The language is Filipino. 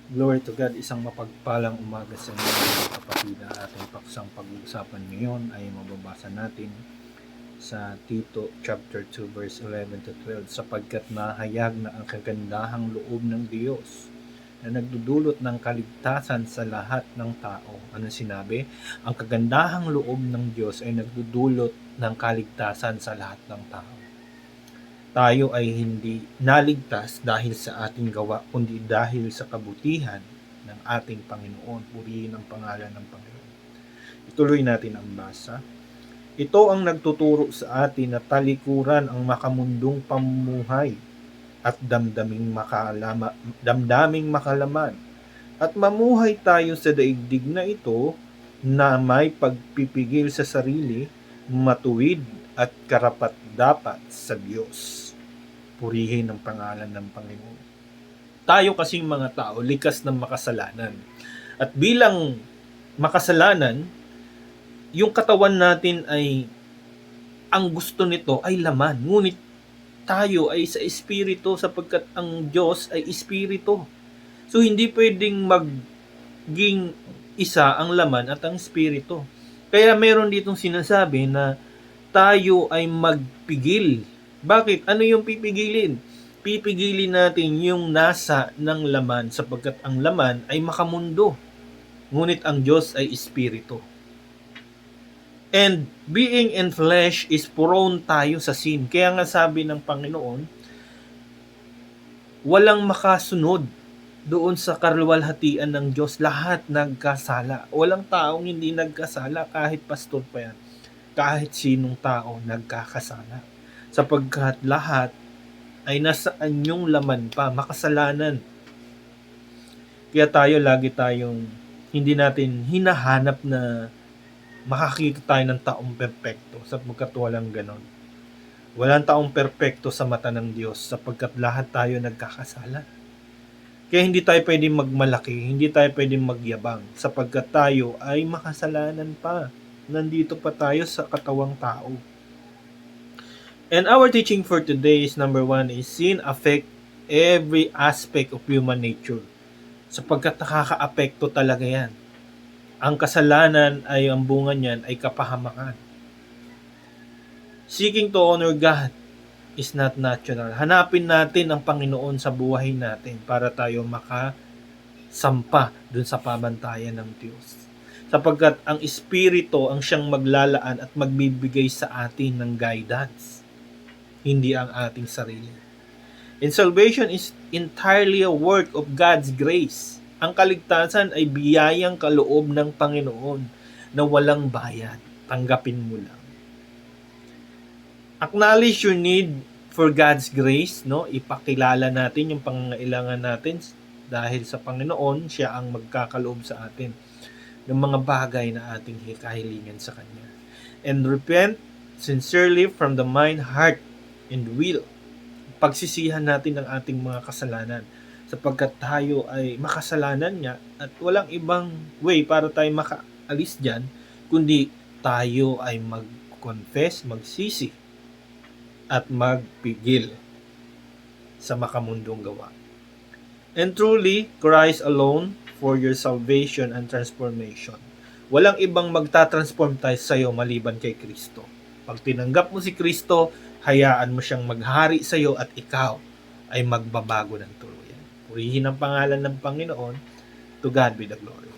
Glory to God, isang mapagpalang umaga sa inyo mga kapatid. Ang ating paksang pag-uusapan ngayon ay mababasa natin sa Tito chapter 2 verse 11 to 12, sapagkat nahayag na ang kagandahang loob ng Diyos na nagdudulot ng kaligtasan sa lahat ng tao. Ano sinabi? Ang kagandahang loob ng Diyos ay nagdudulot ng kaligtasan sa lahat ng tao. Tayo ay hindi naligtas dahil sa ating gawa, kundi dahil sa kabutihan ng ating Panginoon. Purihin ang pangalan ng Panginoon. Ituloy natin ang basa. Ito ang nagtuturo sa atin na talikuran ang makamundong pamumuhay at damdaming makalaman at mamuhay tayo sa daigdig na ito na may pagpipigil sa sarili, matuwid at karapat-dapat sa Diyos. Purihin ang pangalan ng Panginoon. Tayo kasing mga tao, likas ng makasalanan. At bilang makasalanan, yung katawan natin ay, ang gusto nito ay laman. Ngunit tayo ay sa espiritu sapagkat ang Diyos ay espiritu. So hindi pwedeng maging isa ang laman at ang espiritu. Kaya meron ditong sinasabi na tayo ay magpigil. Bakit? Ano yung pipigilin? Pipigilin natin yung nasa ng laman sapagkat ang laman ay makamundo. Ngunit ang Diyos ay espiritu. And being in flesh is prone tayo sa sin. Kaya nga sabi ng Panginoon, walang makasunod doon sa kaluwalhatian ng Diyos. Lahat nagkasala. Walang taong hindi nagkasala, kahit pastor pa yan. Kahit sinong tao nagkakasala. Sapagkat lahat ay nasa anyong laman pa, makasalanan. Kaya tayo, lagi tayong hindi natin hinahanap na makakita tayo ng taong perpekto, sapagkat walang ganon. Walang taong perpekto sa mata ng Diyos sapagkat lahat tayo nagkakasala. Kaya hindi tayo pwedeng magmalaki, hindi tayo pwedeng magyabang sapagkat tayo ay makasalanan pa. Nandito pa tayo sa katawang tao. And our teaching for today is number 1 is sin affect every aspect of human nature. Sapagkat nakaka-apekto talaga yan. Ang kasalanan ay ang bunga niyan ay kapahamakan. Seeking to honor God is not natural. Hanapin natin ang Panginoon sa buhay natin para tayo makasampa dun sa pamantayan ng Diyos. Sapagkat ang Espiritu ang siyang maglalaan at magbibigay sa atin ng guidance, hindi ang ating sarili. And salvation is entirely a work of God's grace. Ang kaligtasan ay biyayang kaloob ng Panginoon na walang bayad. Tanggapin mo lang. Acknowledge your need for God's grace, no? Ipakilala natin yung pangangailangan natin dahil sa Panginoon, siya ang magkakaloob sa atin ng mga bagay na ating kahilingan sa Kanya. And repent sincerely from the mind, heart, and will. Pagsisihan natin ang ating mga kasalanan sapagkat tayo ay makasalanan niya at walang ibang way para tayo makaalis dyan kundi tayo ay mag-confess, magsisi at magpigil sa makamundong gawa. And truly, Christ alone for your salvation and transformation. Walang ibang magtatransform tayo sa iyo maliban kay Kristo. Pag tinanggap mo si Kristo, hayaan mo siyang maghari sa iyo at ikaw ay magbabago ng tuluyan. Purihin ang pangalan ng Panginoon. To God be the glory.